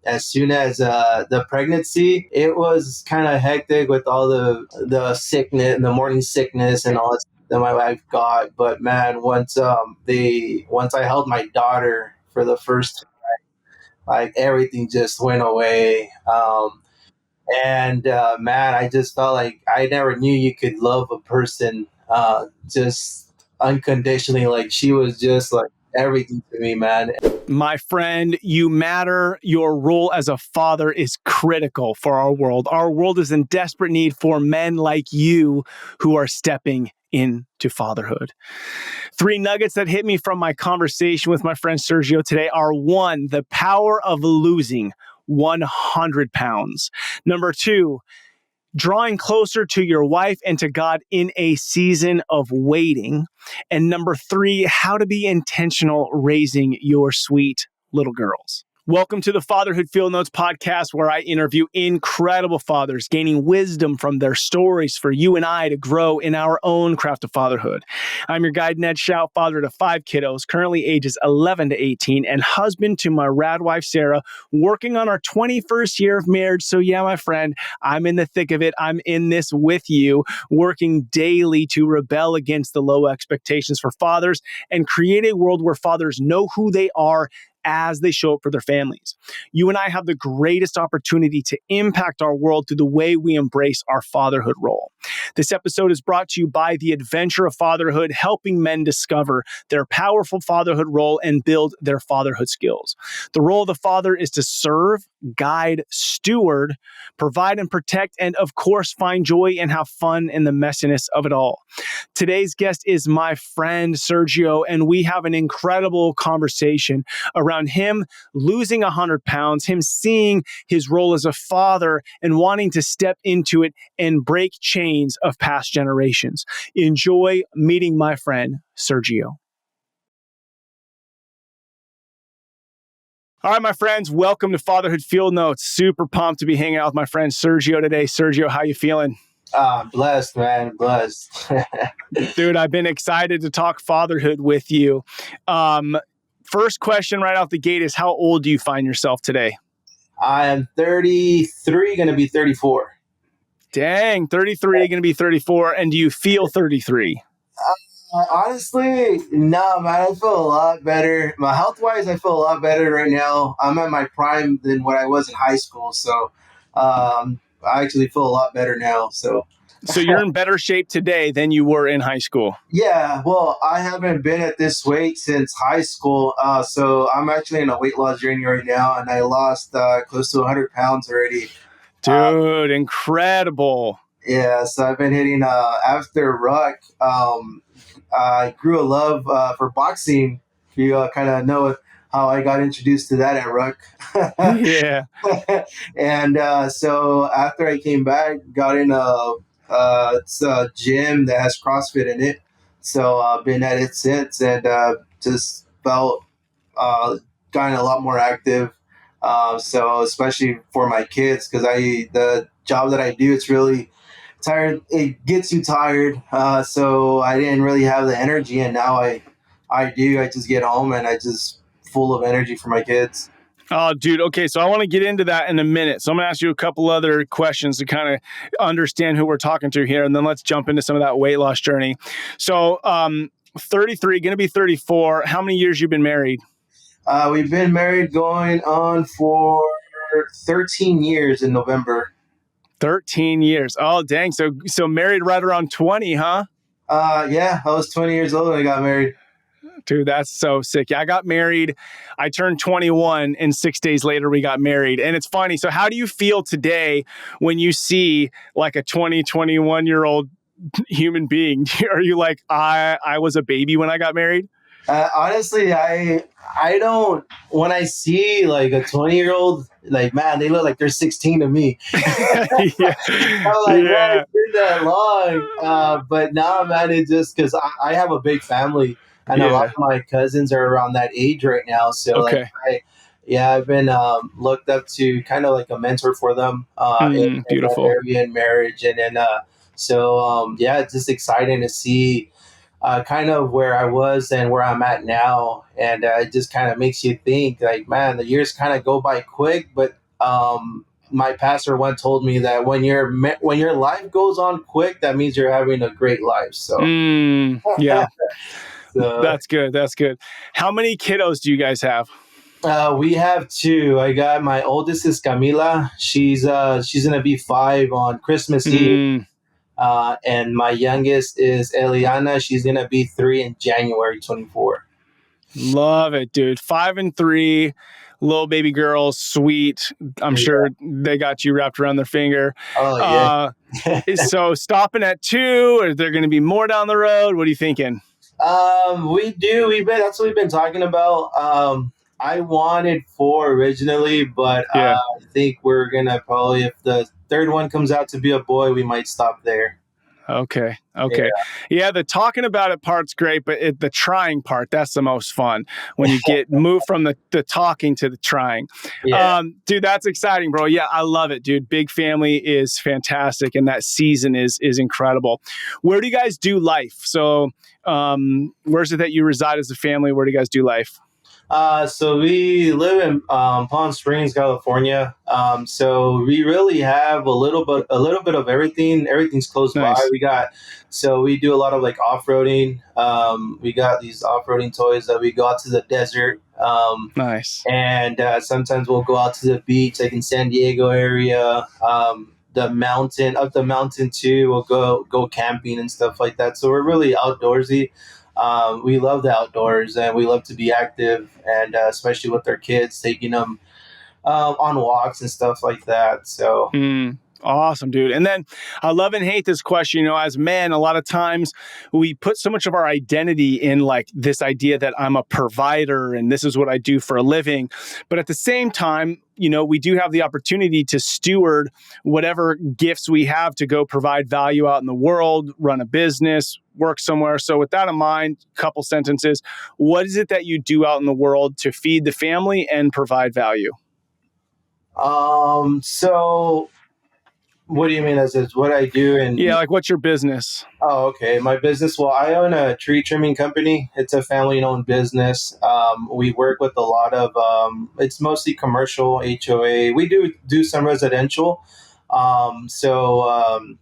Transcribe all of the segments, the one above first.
as soon as the pregnancy, it was kind of hectic with all the sickness, the morning sickness, and all that my wife got. But man, once I held my daughter for the first time, like everything just went away. And man, I just felt like I never knew you could love a person just unconditionally. Like she was just like everything to me, man. My friend, you matter. Your role as a father is critical for our world. Our world is in desperate need for men like you who are stepping into fatherhood. 3 nuggets that hit me from my conversation with my friend Sergio today are: 1, the power of losing 100 pounds. Number 2, drawing closer to your wife and to God in a season of waiting. And number 3, how to be intentional raising your sweet little girls. Welcome to the Fatherhood Field Notes podcast, where I interview incredible fathers, gaining wisdom from their stories for you and I to grow in our own craft of fatherhood. I'm your guide, Ned Shout, father to 5 kiddos, currently ages 11 to 18, and husband to my rad wife, Sarah, working on our 21st year of marriage. So yeah, my friend, I'm in the thick of it. I'm in this with you, working daily to rebel against the low expectations for fathers and create a world where fathers know who they are as they show up for their families. You and I have the greatest opportunity to impact our world through the way we embrace our fatherhood role. This episode is brought to you by the Adventure of Fatherhood, helping men discover their powerful fatherhood role and build their fatherhood skills. The role of the father is to serve, guide, steward, provide and protect, and of course, find joy and have fun in the messiness of it all. Today's guest is my friend Sergio, and we have an incredible conversation around him losing 100 pounds, him seeing his role as a father and wanting to step into it and break chains of past generations. Enjoy meeting my friend Sergio. All right, my friends, welcome to Fatherhood Field Notes. Super pumped to be hanging out with my friend Sergio today. Sergio, how you feeling? Blessed, man, blessed. Dude, I've been excited to talk fatherhood with you. First question right out the gate is, how old do you find yourself today? I am 33, going to be 34. Dang, 33, going to be 34. And do you feel 33? Honestly, no, man, I feel a lot better. My health-wise, I feel a lot better right now. I'm at my prime than what I was in high school. So I actually feel a lot better now. So you're in better shape today than you were in high school? Yeah, well, I haven't been at this weight since high school. So I'm actually in a weight loss journey right now, and I lost close to 100 pounds already. Dude, incredible. Yeah, so I've been hitting after ruck. I grew a love for boxing. You kind of know how I got introduced to that at ruck. Yeah. And so after I came back, got in it's a gym that has CrossFit in it. So I've been at it since, and just felt gotten a lot more active. So especially for my kids, because the job that I do, it's really tired. It gets you tired. So I didn't really have the energy, and now I do. I just get home and I just full of energy for my kids. Oh, dude. Okay. So I want to get into that in a minute. So I'm going to ask you a couple other questions to kind of understand who we're talking to here. And then let's jump into some of that weight loss journey. So 33, going to be 34. How many years you've been married? We've been married going on for 13 years in November. 13 years. Oh, dang. So married right around 20, huh? Yeah, I was 20 years old when I got married. Dude, that's so sick. Yeah, I got married. I turned 21 and 6 days later we got married. And it's funny. So how do you feel today when you see like a 21-year-old human being? Are you like, I was a baby when I got married? Honestly, I don't, when I see like a 20-year-old, like, man, they look like they're 16 to me. Yeah. I'm like, man, it's been that long. But now, man, it's just because I have a big family, and a lot of my cousins are around that age right now. So okay. I've been looked up to, kind of like a mentor for them in beautiful that area in marriage. And then, it's just exciting to see kind of where I was and where I'm at now, and it just kind of makes you think, like, man, the years kind of go by quick. But my pastor once told me that when your life goes on quick, that means you're having a great life. So, Yeah, so that's good. That's good. How many kiddos do you guys have? we have two. I got my oldest is Camila. She's gonna be 5 on Christmas Eve. Mm, And my youngest is Eliana. She's gonna be 3 in January 24. love it, dude. 5 and 3, little baby girls, sweet. I'm Yeah. sure they got you wrapped around their finger. Oh yeah. Uh, so stopping at 2, or they're going to be more down the road? What are you thinking? We do. That's what we've been talking about. I wanted 4 originally, but Yeah. I think we're gonna probably, if the third one comes out to be a boy, we might stop there. Okay. Okay. Yeah. Yeah. The talking about it part's great, but the trying part, that's the most fun when you get moved from the talking to the trying. Yeah. Dude, that's exciting, bro. Yeah. I love it, dude. Big family is fantastic. And that season is incredible. Where do you guys do life? So, where's it that you reside as a family? Where do you guys do life? So we live in Palm Springs, California. So we really have a little bit of everything. Everything's close by. Nice. So we do a lot of like off roading. We got these off roading toys that we go out to the desert. Nice. And sometimes we'll go out to the beach, like in San Diego area. Up the mountain too. We'll go camping and stuff like that. So we're really outdoorsy. We love the outdoors and we love to be active, and especially with our kids, taking them on walks and stuff like that. So, Awesome, dude. And then I love and hate this question. As men, a lot of times we put so much of our identity in like this idea that I'm a provider and this is what I do for a living. But at the same time, we do have the opportunity to steward whatever gifts we have to go provide value out in the world, run a business, work somewhere. So with that in mind, couple sentences, what is it that you do out in the world to feed the family and provide value? so what do you mean as is what I do? Yeah, And like what's your business? oh, okay, my business. Well, I own a tree trimming company. It's a family-owned business. We work with a lot of. It's mostly commercial HOA. We do some residential. So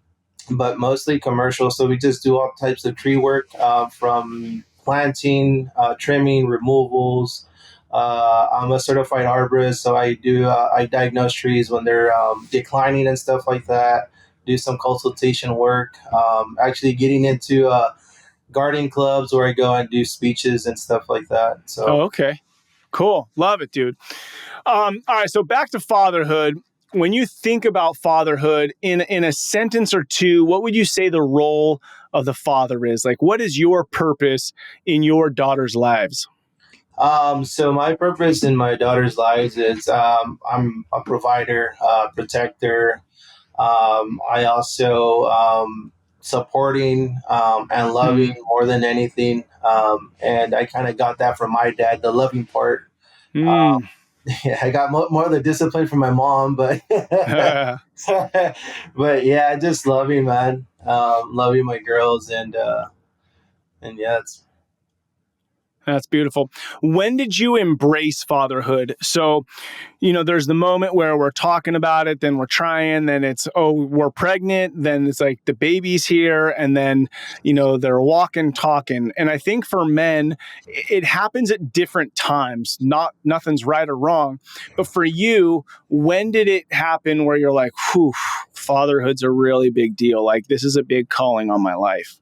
but mostly commercial. So we just do all types of tree work, from planting, trimming, removals. I'm a certified arborist, so I diagnose trees when they're declining and stuff like that. Do some consultation work. Actually, getting into gardening clubs where I go and do speeches and stuff like that. Oh, So. okay. Cool. Love it, dude. All right. So back to fatherhood. When you think about fatherhood in a sentence or two, what would you say the role of the father is? Like, what is your purpose in your daughter's lives? So my purpose in my daughter's lives is, I'm a provider, protector. I also, supporting, and loving Mm, more than anything. And I kind of got that from my dad, the loving part. mm. Yeah, I got more of the discipline from my mom, but but yeah, just loving, man. Loving my girls, and yeah, it's. That's beautiful. When did you embrace fatherhood? So, there's the moment where we're talking about it, then we're trying, then it's, oh, we're pregnant, then it's like the baby's here, and then, they're walking, talking. And I think for men, it happens at different times. Nothing's right or wrong. But for you, when did it happen where you're like, whew, fatherhood's a really big deal? Like, this is a big calling on my life.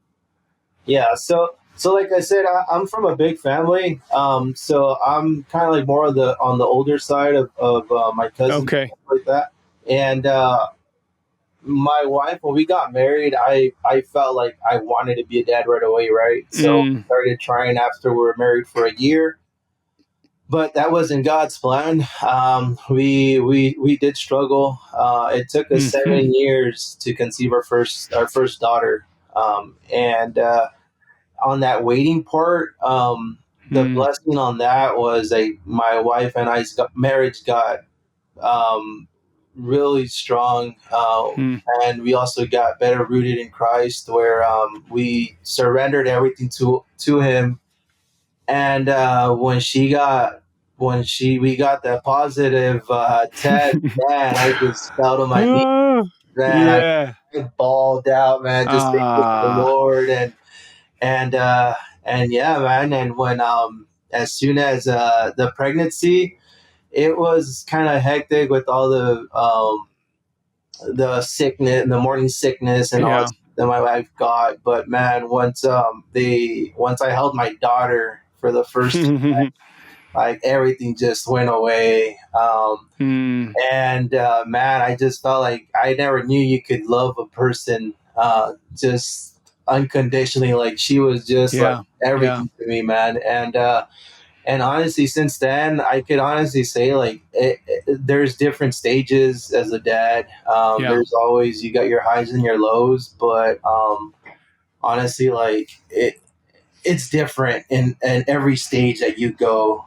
Yeah, so like I said, I'm from a big family. So I'm kind of like more of the on the older side of my cousins and Okay. stuff like that. And my wife, when we got married, I felt like I wanted to be a dad right away, right? So Mm, started trying after we were married for a year, but that wasn't God's plan. We did struggle. It took us mhm, 7 years to conceive our first daughter. And on that waiting part, the mm, blessing on that was my wife and I's marriage got, um, really strong, Hmm. and we also got better rooted in Christ, where we surrendered everything to Him. And when she we got that positive test, man, I just fell to my knees, Oh, man. yeah. I bawled out, man, just thanking the Ah, Lord. And and yeah, man. And when as soon as the pregnancy, it was kind of hectic with all the sickness, the morning sickness, and all yeah. that my wife got. But man, once I held my daughter for the first, like everything just went away. Hmm. And man, I just felt like I never knew you could love a person just unconditionally. Like she was just like Yeah. Yeah. everything to me, man. And honestly, since then, I could honestly say like there's different stages as a dad. Yeah. There's always you got your highs and your lows, but honestly, like it's different in every stage that you go,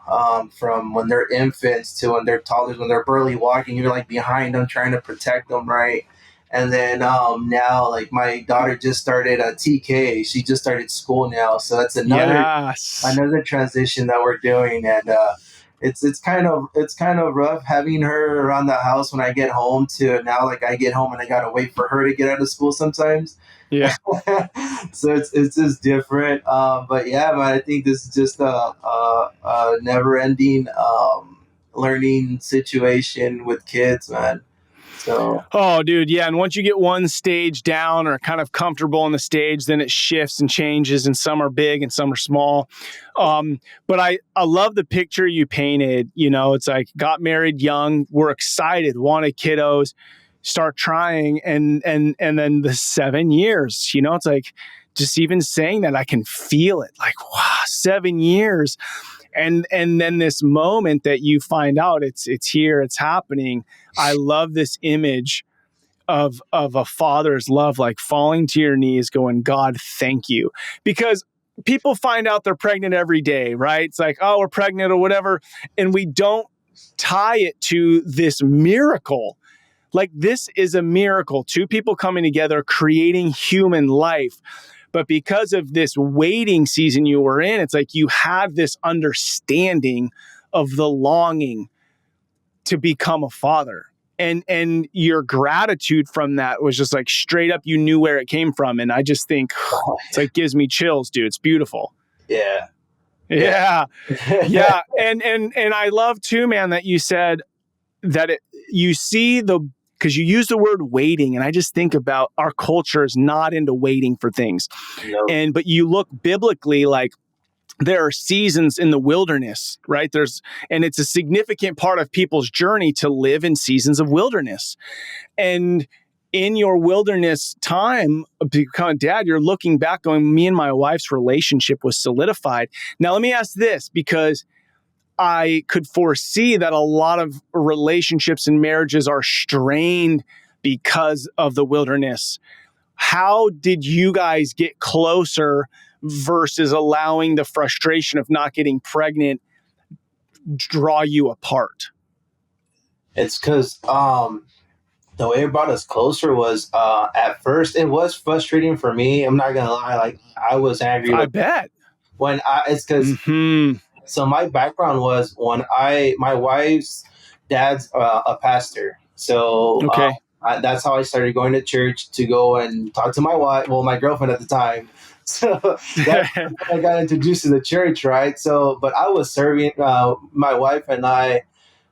from when they're infants to when they're toddlers, when they're barely walking, you're like behind them trying to protect them, right? And then now, like my daughter just started a TK, she just started school now, so that's Yes. another transition that we're doing. And it's kind of rough having her around the house when I get home, to now like I get home and I gotta wait for her to get out of school sometimes. Yeah. So it's just different. But yeah, man, I think this is just a never ending learning situation with kids, man. So Oh, dude, yeah. And once you get one stage down or kind of comfortable in the stage, then it shifts and changes, and some are big and some are small. But I love the picture you painted. You know, it's like got married young, we're excited, wanted kiddos, start trying, and then the 7 years. You know, it's like just even saying that, I can feel it. Like, wow, 7 years. And then this moment that you find out it's here, it's happening. I love this image of a father's love, like falling to your knees going, God, thank you. Because people find out they're pregnant every day, right? It's like, oh, we're pregnant or whatever, and we don't tie it to this miracle. Like, this is a miracle, two people coming together creating human life. But because of this waiting season you were in, it's like you had this understanding of the longing to become a father. And your gratitude from that was just like straight up, you knew where it came from. And I just think it's like gives me chills, dude. It's beautiful. yeah, yeah. Yeah. Yeah. And I love too, man, that you said that you see because you use the word waiting, and I just think about our culture is not into waiting for things. No, But you look biblically, like there are seasons in the wilderness, right? And it's a significant part of people's journey to live in seasons of wilderness. And in your wilderness time, becoming dad, you're looking back going, me and my wife's relationship was solidified. Now, let me ask this, because I could foresee that a lot of relationships and marriages are strained because of the wilderness. How did you guys get closer versus allowing the frustration of not getting pregnant draw you apart? it's because the way it brought us closer was at first it was frustrating for me. I'm not gonna lie, like I was angry I with bet. when I it's because Hmm. so my background was when my wife's dad's a pastor, so Okay. that's how I started going to church to go and talk to my wife, well, my girlfriend at the time. So that's how I got introduced to the church, right? So, but I was serving, my wife and I,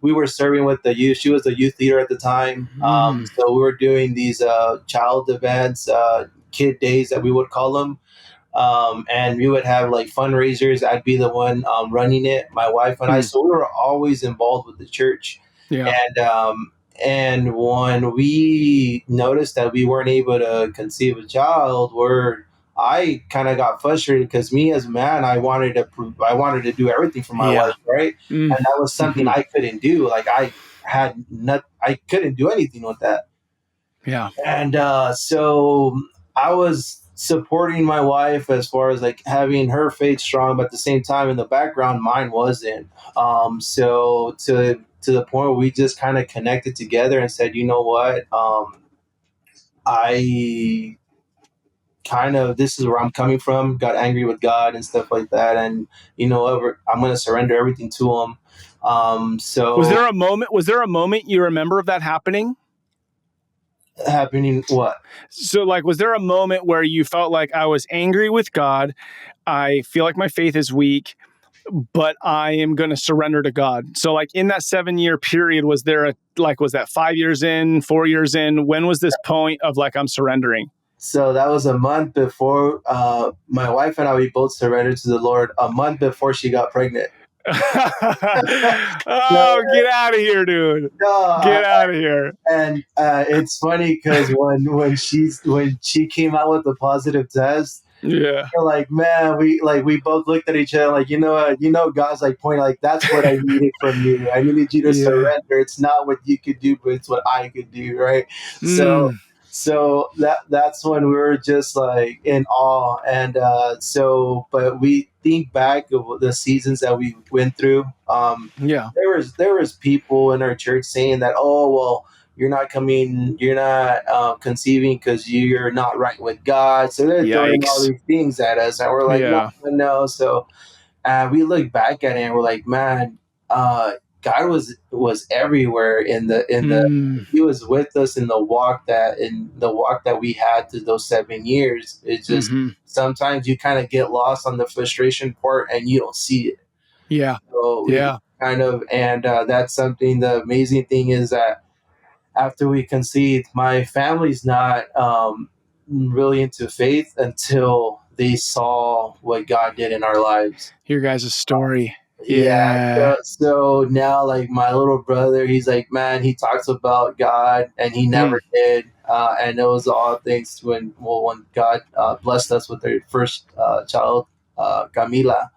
we were serving with the youth. She was the youth leader at the time, Mm. so we were doing these child events, kid days that we would call them, and we would have like fundraisers. I'd be the one running it, my wife and I. Mm. So we were always involved with the church. Yeah. And when we noticed that we weren't able to conceive a child, I kind of got frustrated because me as a man, I wanted to do everything for my Yeah. wife, right? Mm. And that was something Hmm. I couldn't do. Like I couldn't do anything with that. Yeah. And so I was supporting my wife as far as like having her faith strong, but at the same time in the background mine wasn't. So to the point where we just kind of connected together and said, you know what, I kind of, this is where I'm coming from. Got angry with God and stuff like that, and you know what, I'm going to surrender everything to Him. Was So there a moment? Was there a moment you remember of that happening? happening what? So, like, was there a moment where you felt like I was angry with God? I feel like my faith is weak, but I am going to surrender to God. So, like, in that 7-year period, was there a, like, was that 5 years in, 4 years in? When was this point of like, I'm surrendering? So that was a month before my wife and I, we both surrendered to the Lord a month before she got pregnant. No, Oh, get out of here, dude. no, Get out of here. and it's funny because when she came out with the positive test, Yeah. we're like, man, we both looked at each other like, you know what, God's like pointing like, that's what I needed from you. I needed you to Yeah. surrender. It's not what you could do, but it's what I could do, right? So Mm. that's when we were just like in awe, and but we think back of the seasons that we went through. Yeah. There was people in our church saying that, oh well, you're not conceiving because you're not right with God. So they're throwing all Yikes. these things at us, and we're like, no, Yeah. no, no. So we look back at it and we're like, man, God was everywhere Mm. He was with us in the walk that we had through those 7 years. It's just Mm-hmm. sometimes you kind of get lost on the frustration part and you don't see it. Yeah. So we Yeah. kind of, and that's something. The amazing thing is that after we conceived, my family's not really into faith until they saw what God did in our lives. Your guys' story. Yeah. Yeah. So now, like my little brother, he's like, man, he talks about God, and he Mm. never did. And it was all thanks to when God blessed us with their first child, Camila.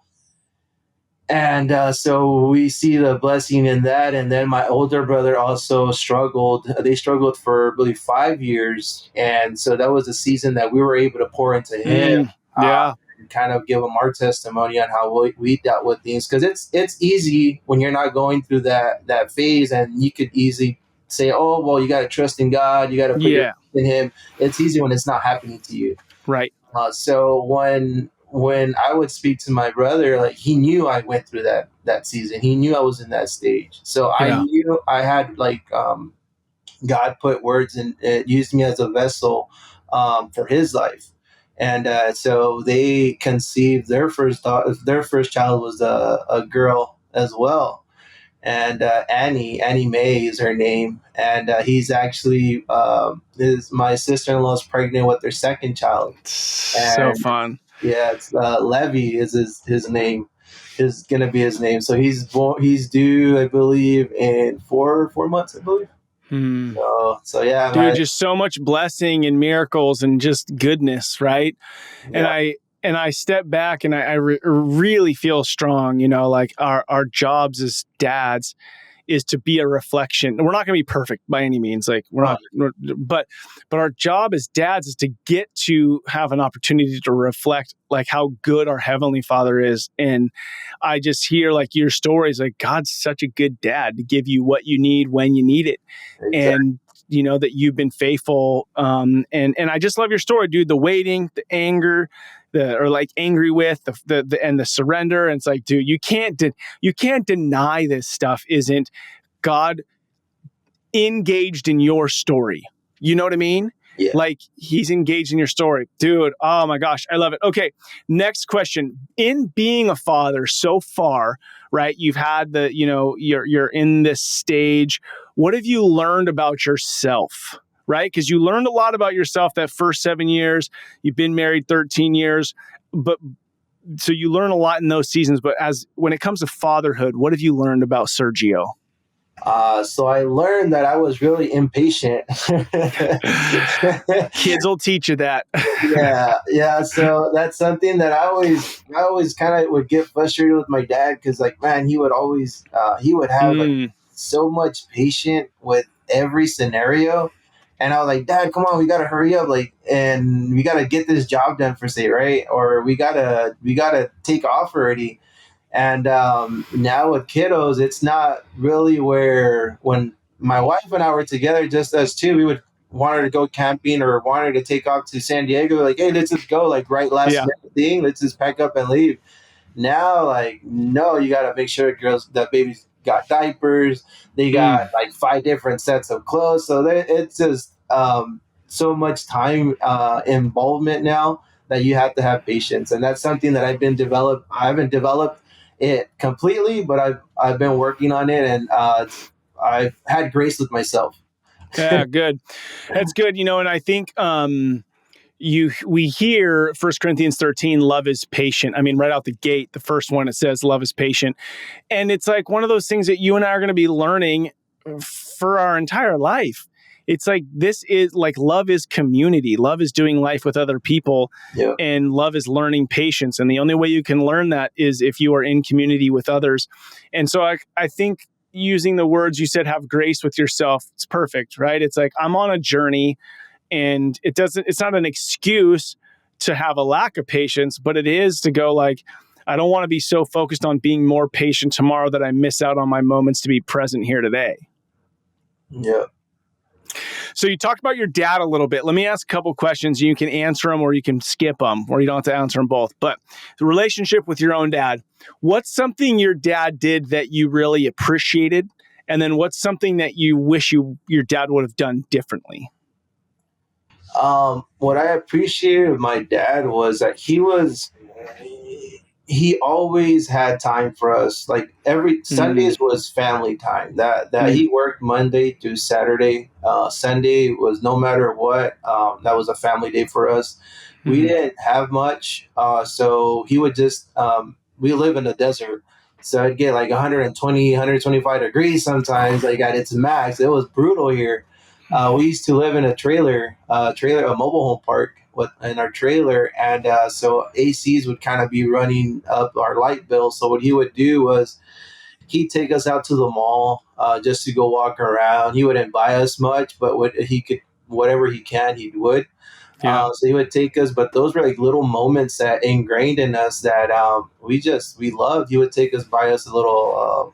And so we see the blessing in that. And then my older brother also struggled. They struggled for really 5 years, and so that was a season that we were able to pour into him. Mm. Uh, Yeah. and kind of give him our testimony on how we dealt with things, because it's easy when you're not going through that phase, and you could easily say, oh well, you got to trust in God, you got to put your Yeah. faith in Him. It's easy when it's not happening to you. Right. So when I would speak to my brother, like he knew I went through that season. He knew I was in that stage. So I Yeah. knew I had God put words and used me as a vessel for His life. And so they conceived their first daughter. Their first child was a girl as well, and Annie Mae is her name, and he's actually is my sister in law's pregnant with their second child, So and fun. yeah, it's Levy is his name, is gonna be his name. So he's due, I believe, in four months, I believe. Hmm. So yeah, Dude, man. just so much blessing and miracles and just goodness, right? And Yeah, I step back and I really feel strong, like our jobs as dads is to be a reflection. We're not going to be perfect by any means. Like but our job as dads is to get to have an opportunity to reflect like how good our Heavenly Father is. And I just hear like your stories, like God's such a good dad to give you what you need when you need it. exactly. And that you've been faithful. And I just love your story, dude. The waiting, the anger, or like angry with the and the surrender. And it's like, dude, you can't deny this stuff isn't God engaged in your story. You know what I mean? Yeah. Like He's engaged in your story. Dude, oh my gosh, I love it. Okay, next question. In being a father so far, right? You've had you're in this stage. What have you learned about yourself? Right? Because you learned a lot about yourself that first 7 years. You've been married 13 years, but so you learn a lot in those seasons. But as when it comes to fatherhood, what have you learned about Sergio? So I learned that I was really impatient. Kids will teach you that. Yeah, yeah. So that's something that I always kind of would get frustrated with my dad, because like, man, he would have like Mm, so much patience with every scenario, and I was like, Dad, come on, we gotta hurry up, like, and we gotta get this job done for say, right, or we gotta take off already. And now with kiddos, it's not really where when my wife and I were together, just us two, we would wanted to go camping or wanted to take off to San Diego. Like, hey, let's just go. Like right last Yeah. minute thing, let's just pack up and leave. Now, like, no, you got to make sure girls that baby's got diapers. They got Mm. like five different sets of clothes. So it's just so much time involvement now that you have to have patience, and that's something that I've been developed. I haven't developed it completely, but I've been working on it, and I've had grace with myself. Yeah, good. That's good. And I think we hear 1 Corinthians 13, love is patient. I mean, right out the gate, the first one, it says love is patient. And it's like one of those things that you and I are going to be learning for our entire life. It's like, this is like, love is community. Love is doing life with other people, Yeah, and love is learning patience. And the only way you can learn that is if you are in community with others. And so I think using the words you said, have grace with yourself, it's perfect, right? It's like, I'm on a journey, and it's not an excuse to have a lack of patience, but it is to go like, I don't want to be so focused on being more patient tomorrow that I miss out on my moments to be present here today. yeah. So you talked about your dad a little bit. Let me ask a couple questions. You can answer them or you can skip them, or you don't have to answer them both. But the relationship with your own dad, what's something your dad did that you really appreciated? And then what's something that you wish your dad would have done differently? What I appreciated of my dad was that he always had time for us. Like every Mm, Sundays was family time. That mm, he worked Monday through Saturday. Sunday was no matter what. That was a family day for us. We mm, didn't have much, so he would just. We live in the desert, so it'd get like 120, 125 degrees sometimes. Like at its max, it was brutal here. We used to live in a mobile home park in our trailer, and so ACs would kind of be running up our light bill. So what he would do was he'd take us out to the mall just to go walk around. He wouldn't buy us much, but what he could, whatever he can, he would. yeah. So he would take us, but those were like little moments that ingrained in us that we loved. He would take us, buy us a little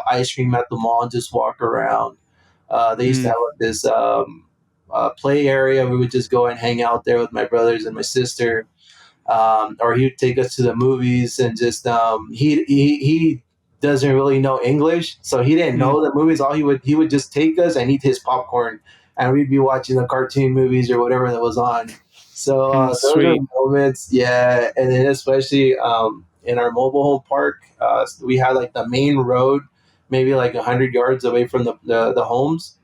ice cream at the mall and just walk around. They used to Mm, have like this play area. We would just go and hang out there with my brothers and my sister. Or he would take us to the movies and just he doesn't really know English, so he didn't mm, know the movies. All he would just take us and eat his popcorn, and we'd be watching the cartoon movies or whatever that was on. So those are sweet. moments, yeah. And then especially in our mobile home park, we had like the main road, maybe like 100 yards away from the homes.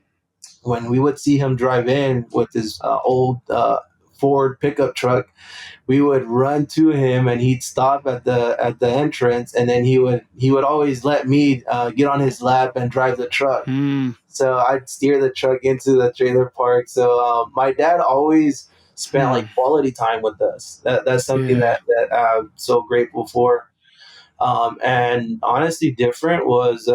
When we would see him drive in with his old Ford pickup truck, we would run to him and he'd stop at the entrance, and then he would always let me get on his lap and drive the truck. Mm, So I'd steer the truck into the trailer park. So my dad always spent like mm, quality time with us. That's something yeah. that I'm so grateful for. And honestly, different was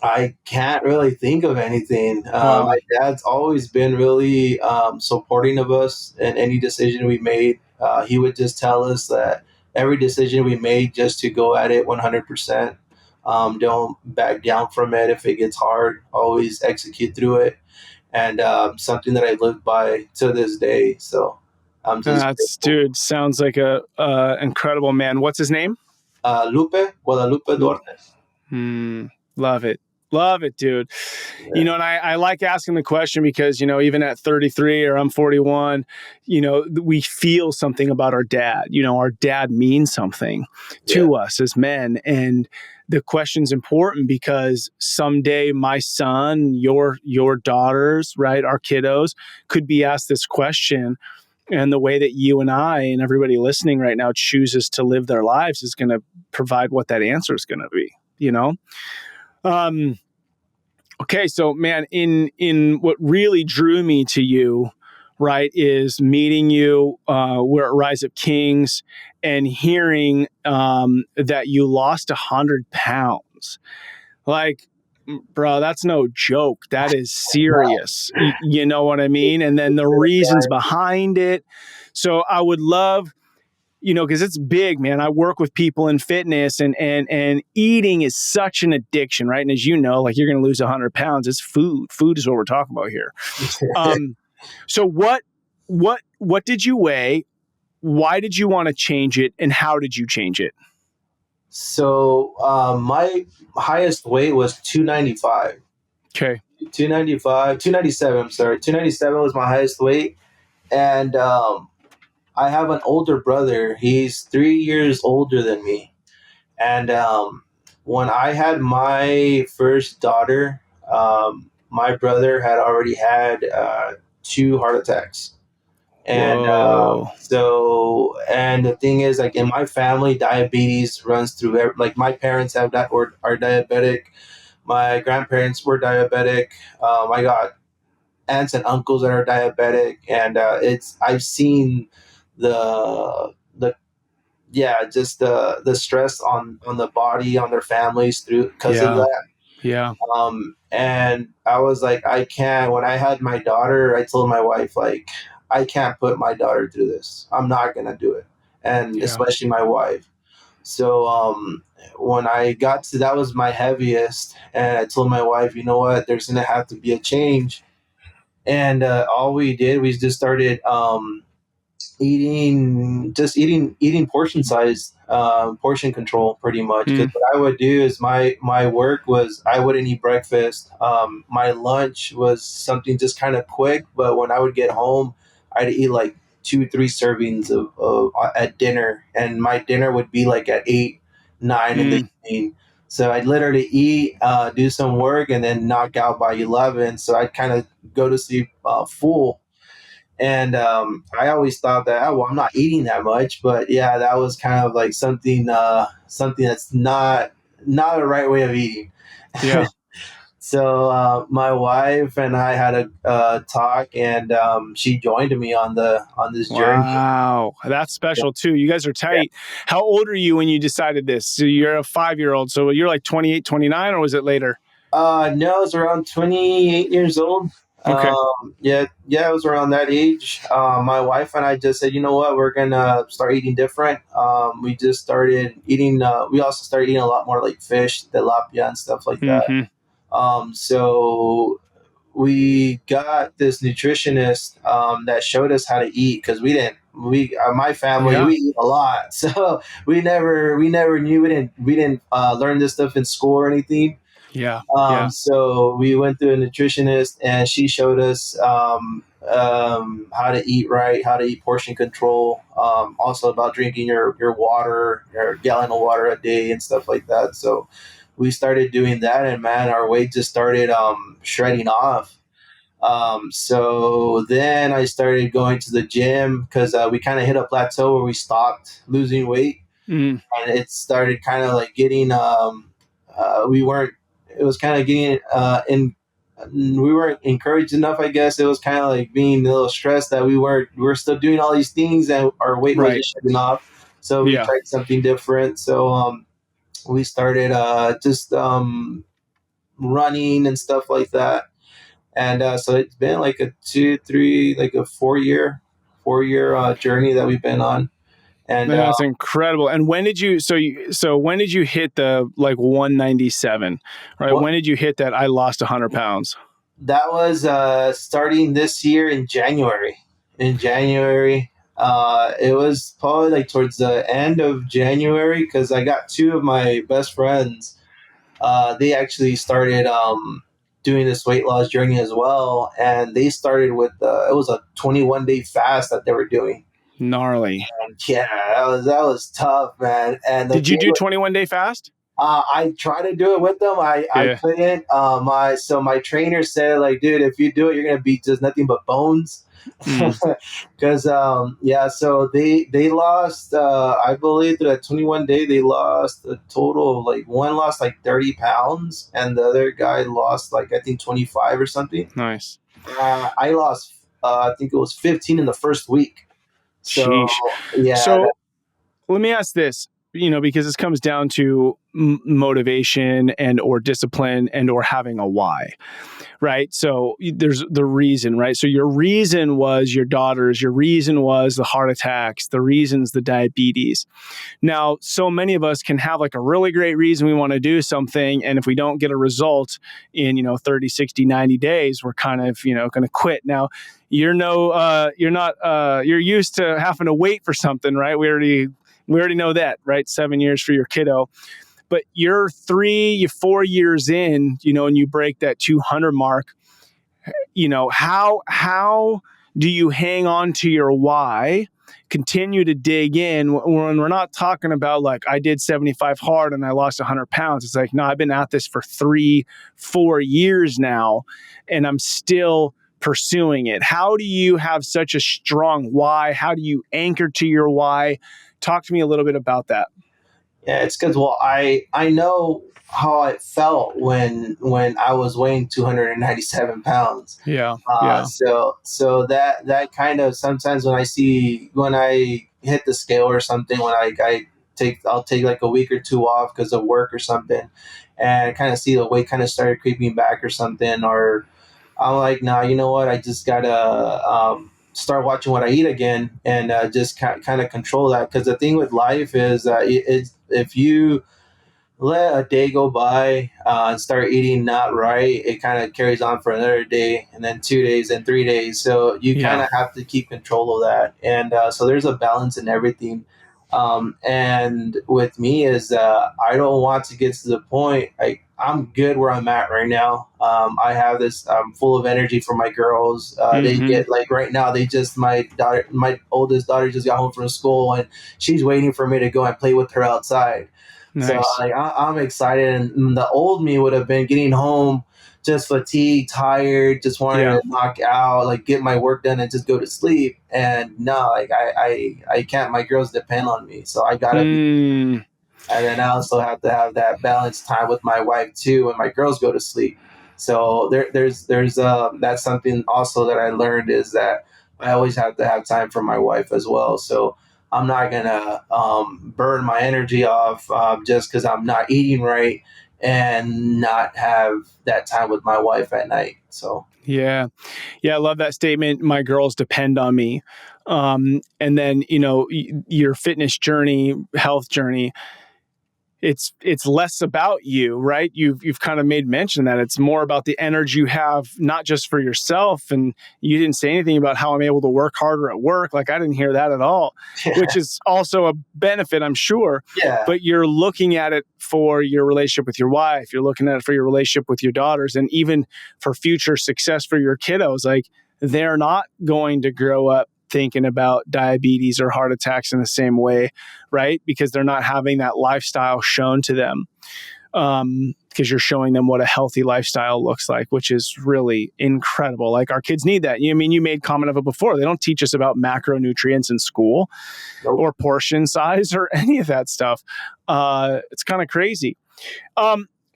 I can't really think of anything. Wow. My dad's always been really supporting of us in any decision we made. He would just tell us that every decision we made, just to go at it 100%. Don't back down from it if it gets hard. Always execute through it, and something that I live by to this day. So I'm just That's, grateful. dude, sounds like a incredible man. What's his name? Guadalupe Lupe. Duarte. Hmm. Love it. Love it, dude. Yeah, And I like asking the question because, even at 33 or I'm 41, we feel something about our dad. Our dad means something yeah, to us as men. And the question's important because someday my son, your daughters, right, our kiddos could be asked this question. And the way that you and I and everybody listening right now chooses to live their lives is going to provide what that answer is going to be, you know? Um, okay. So man, in what really drew me to you, right, is meeting you, we're at Rise of Kings and hearing, that you lost 100 pounds. Like, bro, that's no joke. That is serious. You know what I mean? And then the reasons behind it. So I would love because it's big, man. I work with people in fitness, and eating is such an addiction, right? And as you know, like, you're going to lose 100 pounds. It's food. Food is what we're talking about here. Um, so what did you weigh? Why did you want to change it, and how did you change it? So my highest weight was 295. Okay. 295, 297, I'm sorry. 297 was my highest weight. And I have an older brother. He's 3 years older than me. And when I had my first daughter, my brother had already had two heart attacks. And Whoa. and the thing is, like, in my family, diabetes runs through. Like, my parents have that, or are diabetic. My grandparents were diabetic. I got aunts and uncles that are diabetic, and it's I've seen the yeah, just the stress on the body, on their families through because of Yeah. that. Yeah. And I was like, I can't. When I had my daughter, I told my wife, like, I can't put my daughter through this. I'm not gonna do it, and Yeah. especially my wife. So when I got to that was my heaviest, and I told my wife, you know what, there's gonna have to be a change. And all we did, we just started eating portion size, portion control, pretty much. Because Mm, what I would do is my work was I wouldn't eat breakfast. My lunch was something just kind of quick, but when I would get home, I'd eat like 2 3 servings of at dinner, and my dinner would be like at 8 9 in the mm, evening. So I'd literally eat, do some work, and then knock out by 11. So I'd kind of go to sleep full. And I always thought that, oh, well, I'm not eating that much, but yeah, that was kind of like something that's not a right way of eating. yeah. So my wife and I had a talk, and she joined me on this journey. Wow. That's special too. You guys are Yeah. tight. How old are you when you decided this? So you're a 5-year-old. So you're like 28, 29, or was it later? No, it's around 28 years old. Okay. Yeah, it was around that age. My wife and I just said, you know what, we're gonna start eating different. We just started eating. We also started eating a lot more like fish, tilapia, and stuff like that. Mm-hmm. So we got this nutritionist that showed us how to eat, because we didn't. My family, Yeah. we eat a lot, so we never knew. We didn't learn this stuff in school or anything. Yeah. Yeah. So we went to a nutritionist, and she showed us how to eat right, how to eat portion control, also about drinking your water, your gallon of water a day, and stuff like that. So we started doing that, and man, our weight just started shredding off. So then I started going to the gym, because we kind of hit a plateau where we stopped losing weight, Mm, and it started kind of like getting we weren't it was kind of getting in we weren't encouraged enough, I guess. It was kind of like being a little stressed that we were still doing all these things, and our weight wasn't right. shutting off. So we Yeah. tried something different. So we started just running and stuff like that. And so it's been like a 2 3 like a 4 year journey that we've been on. And That's incredible. And when did you when did you hit the like 197? Right? what When did you hit that I lost 100 pounds? That was starting this year in January. In January, it was probably like towards the end of January, because I got two of my best friends. They actually started doing this weight loss journey as well, and they started with it was a 21-day fast that they were doing. Gnarly. And yeah, that was tough, man. And the Did you thing, do 21-day fast? I try to do it with them. I Yeah. couldn't. My trainer said, like, dude, if you do it, you're gonna be just nothing but bones. Mm, Because yeah, so they lost. I believe through that 21 day, they lost a total of like one lost like 30 pounds, and the other guy lost like I think 25 or something. nice. I lost. I think it was 15 in the first week. So Sheesh. yeah, So let me ask this. because this comes down to motivation and or discipline and or having a why, right? So there's the reason, right? So your reason was your daughters, your reason was the heart attacks, the reasons the diabetes. Now, so many of us can have like a really great reason we want to do something. And if we don't get a result in, 30, 60, 90 days, we're kind of, going to quit. Now, you're used to having to wait for something, right? We already know that, right? 7 years for your kiddo. But you're 4 years in, and you break that 200 mark, how do you hang on to your why, continue to dig in when we're not talking about like, I did 75 hard and I lost 100 pounds. It's like, no, I've been at this for 3-4 years now, and I'm still pursuing it. How do you have such a strong why? How do you anchor to your why? Talk to me a little bit about that. Yeah, it's because, well, I know how it felt when I was weighing 297 pounds. Yeah. So that kind of, sometimes when I hit the scale or something, when I'll take like a week or two off because of work or something, and kind of see the weight kind of started creeping back or something, or I'm like, nah, you know what? I just gotta start watching what I eat again, and just kind of control that. Because the thing with life is, if you let a day go by and start eating not right, it kind of carries on for another day, and then 2 days and 3 days. So you kind Yeah. of have to keep control of that, and so there's a balance in everything. And with me is, I don't want to get to the point. I'm good where I'm at right now. I have this. I'm full of energy for my girls. They Mm-hmm. get, like, right now. My oldest daughter just got home from school, and she's waiting for me to go and play with her outside. So Nice. I'm excited, and the old me would have been getting home just fatigued, tired, just wanting Yeah. to knock out, like get my work done and just go to sleep. And no, like I can't. My girls depend on me, so I gotta be. Mm, And then I also have to have that balanced time with my wife too when my girls go to sleep. So there's that's something also that I learned, is that I always have to have time for my wife as well. So I'm not gonna burn my energy off just because I'm not eating right and not have that time with my wife at night. So yeah. Yeah. I love that statement. My girls depend on me. And then, your fitness journey, health journey, it's less about you, right? You've kind of made mention that it's more about the energy you have, not just for yourself. And you didn't say anything about how I'm able to work harder at work. Like, I didn't hear that at all, which is also a benefit, I'm sure. yeah. But you're looking at it for your relationship with your wife. You're looking at it for your relationship with your daughters, and even for future success for your kiddos. Like, they're not going to grow up thinking about diabetes or heart attacks in the same way, right? Because they're not having that lifestyle shown to them. Because you're showing them what a healthy lifestyle looks like, which is really incredible. Like, our kids need that. You made comment of it before. They don't teach us about macronutrients in school, Nope. or portion size or any of that stuff. It's kind of crazy.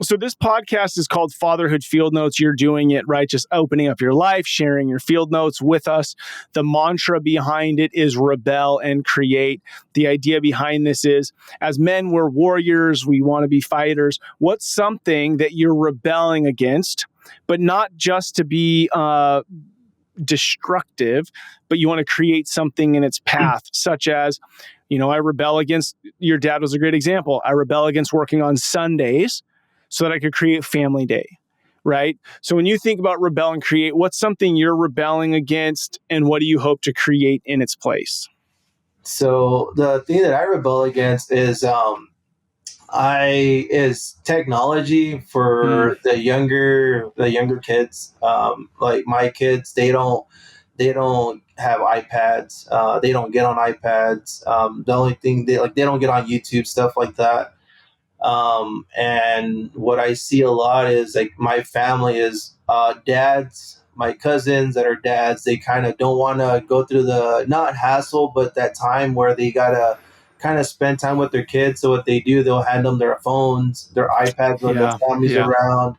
So this podcast is called Fatherhood Field Notes. You're doing it, right? Just opening up your life, sharing your field notes with us. The mantra behind it is rebel and create. The idea behind this is, as men, we're warriors. We want to be fighters. What's something that you're rebelling against, but not just to be destructive, but you want to create something in its path, such as, I rebel against, your dad was a great example. I rebel against working on Sundays so that I could create family day, right? So when you think about rebel and create, what's something you're rebelling against, and what do you hope to create in its place? So the thing that I rebel against is technology Mm, for the younger kids. Like my kids, they don't have iPads. They don't get on iPads. The only thing they don't get on YouTube, stuff like that. And what I see a lot is, like, my family is dads, my cousins that are dads. They kind of don't want to go through the, not hassle, but that time where they gotta kind of spend time with their kids. So what they do, they'll hand them their phones, their iPads when the yeah, family's yeah. around.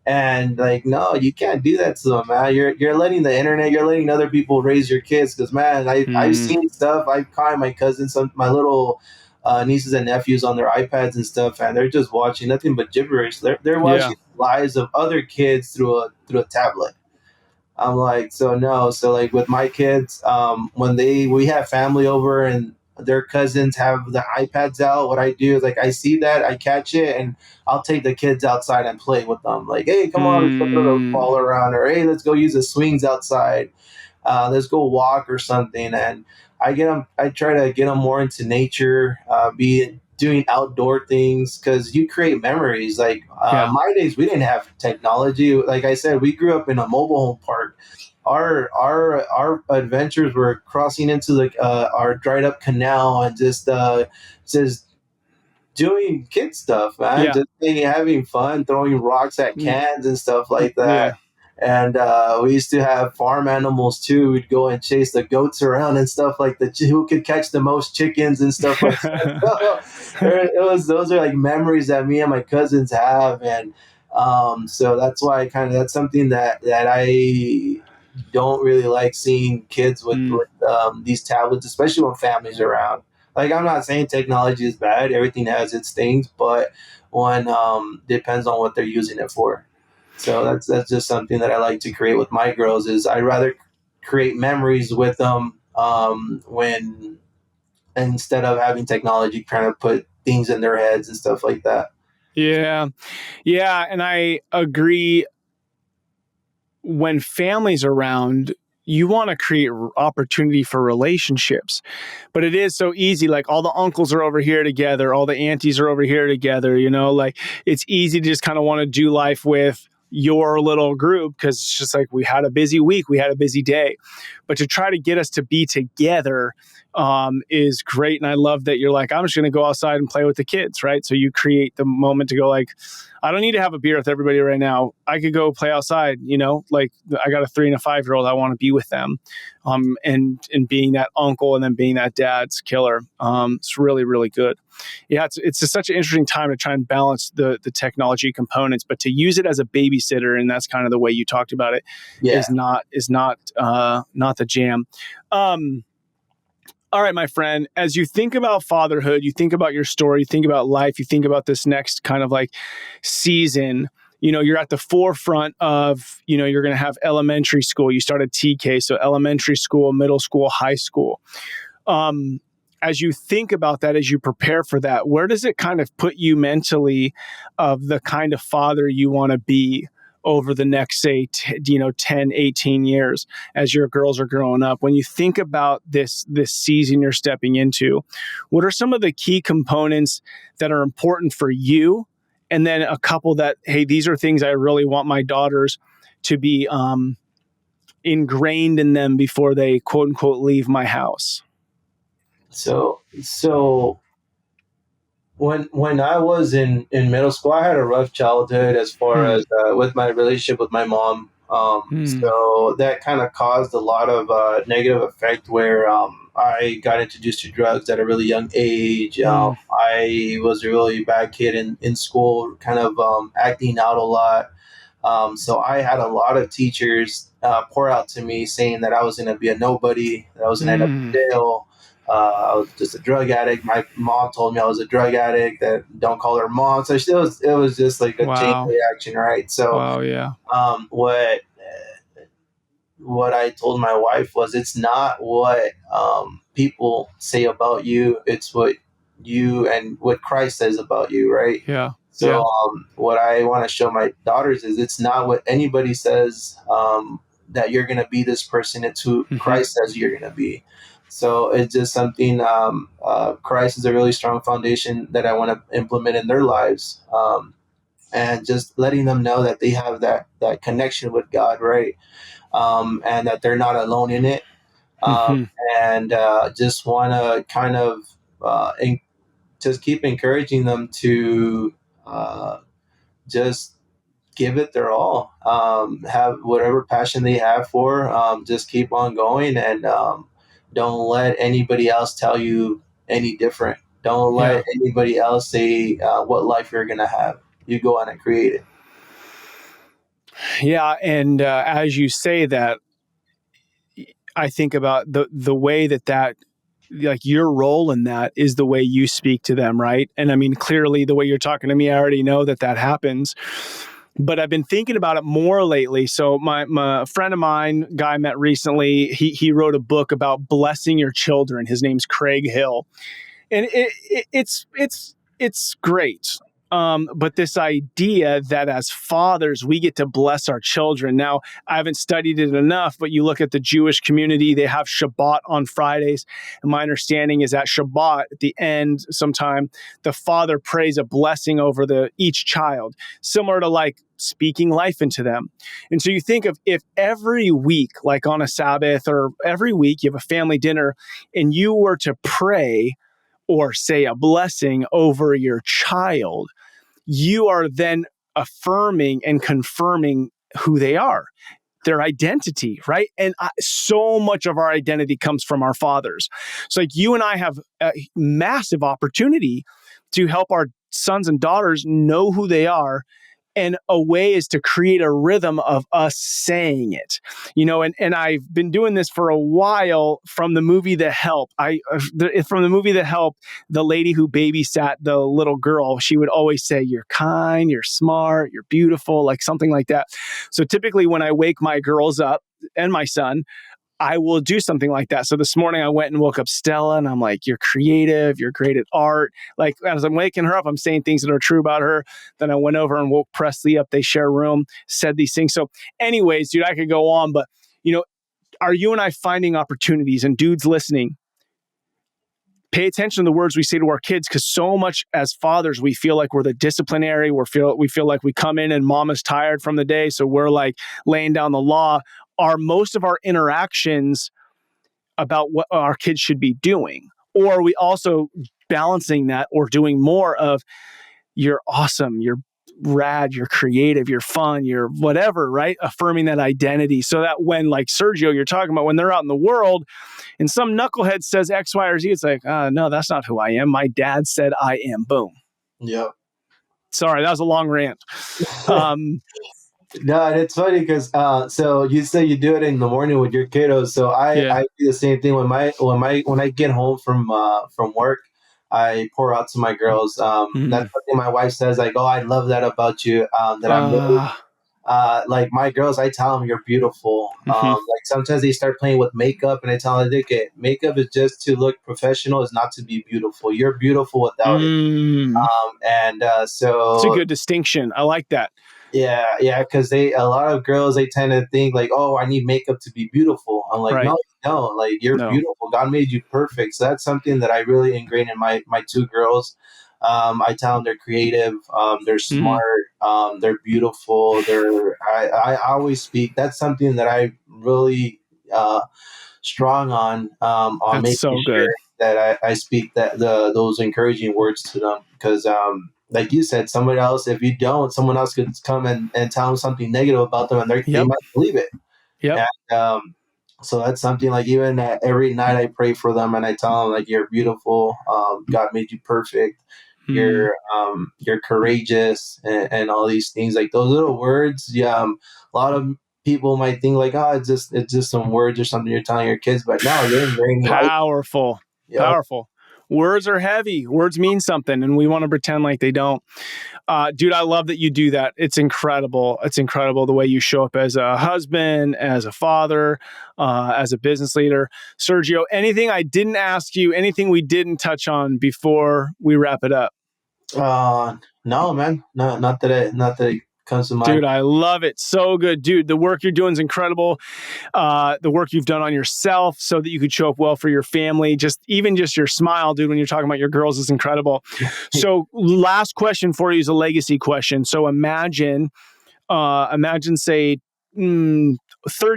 And, like, no, you can't do that to them, man. You're letting the internet, you're letting other people raise your kids. Because, man, I've Mm, seen stuff. I've caught my cousins, my little nieces and nephews on their iPads and stuff, and they're just watching nothing but gibberish. They're Yeah. watching lives of other kids through a tablet. I'm like, so no. So like with my kids, when we have family over and their cousins have the iPads out, what I do is like I see that, I catch it, and I'll take the kids outside and play with them. Like, hey, come on, let's go throw the Mm, ball around, or hey, let's go use the swings outside. Let's go walk or something. And I try to get them more into nature, be doing outdoor things because you create memories. Like yeah. my days, we didn't have technology. Like I said, we grew up in a mobile home park. Our adventures were crossing into like our dried up canal and just doing kid stuff, man. Yeah. Just having fun, throwing rocks at Mm, cans and stuff like that. yeah. And we used to have farm animals too. We'd go and chase the goats around and stuff like that. Who could catch the most chickens and stuff like that. So those are like memories that me and my cousins have, and so that's why that's something that I don't really like seeing kids Mm, with these tablets, especially when families are around. Like I'm not saying technology is bad; everything has its things, but one depends on what they're using it for. So that's just something that I like to create with my girls. Is I'd rather create memories with them when instead of having technology trying to put things in their heads and stuff like that. yeah. Yeah. And I agree. When families around, you want to create opportunity for relationships, but it is so easy. Like all the uncles are over here together, all the aunties are over here together, like it's easy to just kind of want to do life with your little group because it's just like we had a busy week, we had a busy day. But to try to get us to be together is great. And I love that you're like, I'm just going to go outside and play with the kids, right? So you create the moment to go like, I don't need to have a beer with everybody right now. I could go play outside, like I got a 3 and a 5-year-old. I want to be with them. And being that uncle and then being that dad's killer. It's really, really good. Yeah, it's just such an interesting time to try and balance the technology components, but to use it as a babysitter, and that's kind of the way you talked about it, Yeah. is not the jam. Um, all right, my friend, as you think about fatherhood, you think about your story, you think about life, you think about this next kind of like season, you're at the forefront of, you're going to have elementary school. You started TK, so elementary school, middle school, high school. Um, as you think about that, as you prepare for that, where does it kind of put you mentally of the kind of father you want to be over the next, say, 10, 18 years as your girls are growing up? When you think about this season you're stepping into, what are some of the key components that are important for you? And then a couple that, hey, these are things I really want my daughters to be ingrained in them before they quote unquote leave my house. So when I was in middle school, I had a rough childhood as far Hmm. as with my relationship with my mom. Hmm. So that kind of caused a lot of negative effect where I got introduced to drugs at a really young age. Hmm. I was a really bad kid in school, kind of acting out a lot. So I had a lot of teachers pour out to me saying that I was going to be a nobody, that I was going to end up Hmm. in jail. I was just a drug addict. My mom told me I was a drug addict. That don't call her mom. So it was just like a chain Wow. reaction, right? So Wow. Yeah. um, what what I told my wife was, it's not what people say about you; it's what you and what Christ says about you, right? Yeah. So Yeah. what I want to show my daughters is it's not what anybody says that you're going to be this person. It's who Hmm. Christ says you're going to be. So it's just something. Christ is a really strong foundation that I want to implement in their lives, and just letting them know that they have that connection with God, right? And that they're not alone in it. Um, Hmm. and just want to kind of just keep encouraging them to just give it their all. Have whatever passion they have for, just keep on going, and don't let anybody else tell you any different. Don't let Yeah. anybody else say what life you're gonna have. You go on and create it. Yeah. And as you say that, I think about the way that like your role in that is the way you speak to them, right? And I mean, clearly the way you're talking to me, I already know that that happens. But I've been thinking about it more lately. So my friend of mine, guy I met recently, he wrote a book about blessing your children. His name's Craig Hill, and it's great. But this idea that as fathers we get to bless our children. Now, I haven't studied it enough, but you look at the Jewish community; they have Shabbat on Fridays, and my understanding is that Shabbat at the end, sometime the father prays a blessing over each child, similar to like speaking life into them. And so you think of if every week, like on a Sabbath or every week, you have a family dinner, and you were to pray or say a blessing over your child, you are then affirming and confirming who they are, their identity, right? And so much of our identity comes from our fathers. So like you and I have a massive opportunity to help our sons and daughters know who they are. And a way is to create a rhythm of us saying it, and I've been doing this for a while from the movie The Help. From the movie The Help, the lady who babysat the little girl, she would always say, "You're kind, you're smart, you're beautiful," like something like that. So typically when I wake my girls up and my son, I will do something like that. So this morning I went and woke up Stella and I'm like, "You're creative, you're great at art." Like as I'm waking her up, I'm saying things that are true about her. Then I went over and woke Presley up. They share a room, said these things. So anyways, dude, I could go on, but are you and I finding opportunities, and dudes listening, pay attention to the words we say to our kids, because so much as fathers, we feel like we're the disciplinary. We feel like we come in and mama's tired from the day, so we're like laying down the law. Are most of our interactions about what our kids should be doing? Or are we also balancing that or doing more of "You're awesome, you're rad, you're creative, you're fun, you're whatever," right? Affirming that identity so that when, like Sergio, you're talking about, when they're out in the world and some knucklehead says X, Y, or Z, it's like, no, that's not who I am. My dad said I am. Boom. Yep. Sorry, that was a long rant. Um, No, and it's funny because so you say you do it in the morning with your kiddos. So I yeah. do the same thing when I get home from work. I pour out to my girls. That's Mm. something my wife says, like, "Oh, I love that about you." That I'm really Uh, like my girls. I tell them you're beautiful. mhm. Like sometimes they start playing with makeup, and I tell them, "Okay, makeup is just to look professional. It's not to be beautiful. You're beautiful without it." Mm. And It's a so good distinction. I like that. yeah, yeah, because a lot of girls, they tend to think like, "Oh, I need makeup to be beautiful." I'm like, "No, Right. you don't. Like, you're No. beautiful. God made you perfect." So that's something that I really ingrain in my two girls. I tell them they're creative, they're Mm. smart, they're beautiful. I always speak. That's something that I really strong on That's making so good. sure that I speak those encouraging words to them, because like you said, someone else, if you don't, someone else could come and tell them something negative about them, and they Yep. might believe it. Yep. And so that's something, like, even every night I pray for them and I tell them, like, "You're beautiful, God made you perfect, Mm. you're courageous," and all these things, like those little words. Yeah, a lot of people might think like, "Oh, it's just some words or something you're telling your kids," but no, you're ingraining life. Powerful. Yep. Powerful. Words are heavy. Words mean something, and we want to pretend like they don't. Dude, I love that you do that. It's incredible. It's incredible the way you show up as a husband, as a father, as a business leader. Sergio, anything I didn't ask you, anything we didn't touch on before we wrap it up? No, man, no, not that it comes to mind. Dude, I love it. So good. Dude, the work you're doing is incredible. The work you've done on yourself so that you could show up well for your family. Just your smile, dude, when you're talking about your girls is incredible. So last question for you is a legacy question. So imagine say 30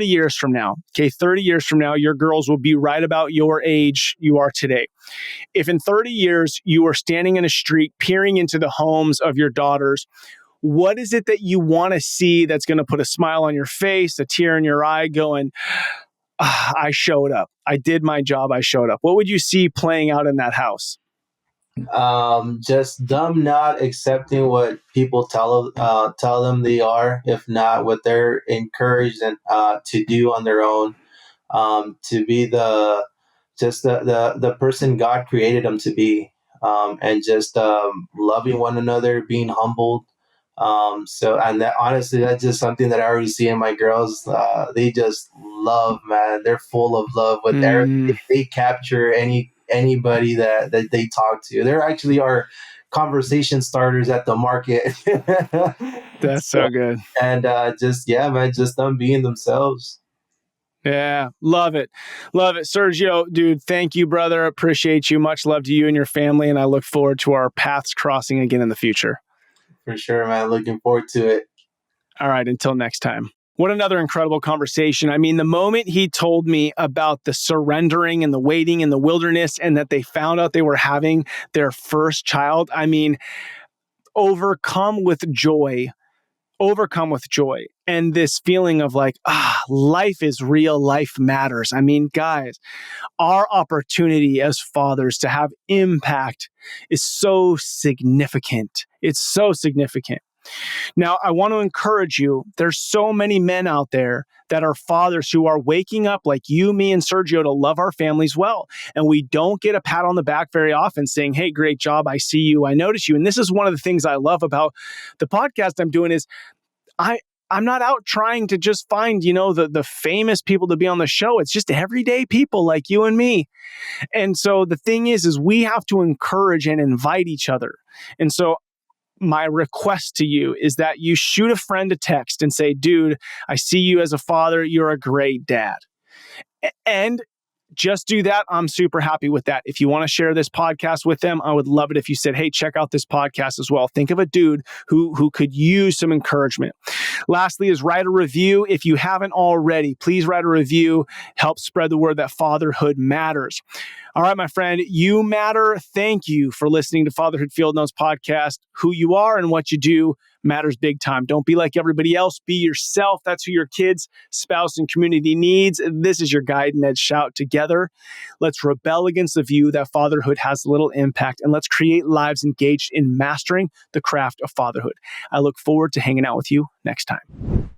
years from now. Okay, 30 years from now, your girls will be right about your age you are today. If in 30 years you are standing in a street peering into the homes of your daughters, what is it that you want to see that's going to put a smile on your face, a tear in your eye, going, I showed up. I did my job. I showed up. What would you see playing out in that house? Just them not accepting what people tell them they are, if not what they're encouraged and to do on their own. To be just the person God created them to be, and just loving one another, being humbled. So, and that honestly, that's just something that I already see in my girls. They just love, man. They're full of love with everything. Mm, They capture anybody that they talk to. They're actually our conversation starters at the market. that's So, so good. and just yeah, man, just them being themselves. Yeah, love it. Love it. Sergio, dude, thank you, brother. Appreciate you. Much love to you and your family. And I look forward to our paths crossing again in the future. For sure, man. Looking forward to it. All right, until next time. What another incredible conversation. I mean, the moment he told me about the surrendering and the waiting in the wilderness and that they found out they were having their first child, I mean, overcome with joy, overcome with joy. And this feeling of like, life is real, life matters. I mean, guys, our opportunity as fathers to have impact is so significant. It's so significant. Now, I want to encourage you. There's so many men out there that are fathers who are waking up like you, me, and Sergio to love our families well. And we don't get a pat on the back very often saying, hey, great job. I see you. I notice you. And this is one of the things I love about the podcast I'm doing is I'm not out trying to just find, the famous people to be on the show. It's just everyday people like you and me. And so the thing is we have to encourage and invite each other. And so my request to you is that you shoot a friend a text and say, dude, I see you as a father. You're a great dad. And just do that. I'm super happy with that. If you want to share this podcast with them, I would love it if you said, hey, check out this podcast as well. Think of a dude who could use some encouragement. Lastly is write a review. If you haven't already, please write a review. Help spread the word that fatherhood matters. All right, my friend, you matter. Thank you for listening to Fatherhood Field Notes podcast. Who you are and what you do matters big time. Don't be like everybody else. Be yourself. That's who your kids, spouse, and community needs. This is your guide and Ed shout together. Let's rebel against the view that fatherhood has little impact, and let's create lives engaged in mastering the craft of fatherhood. I look forward to hanging out with you next time.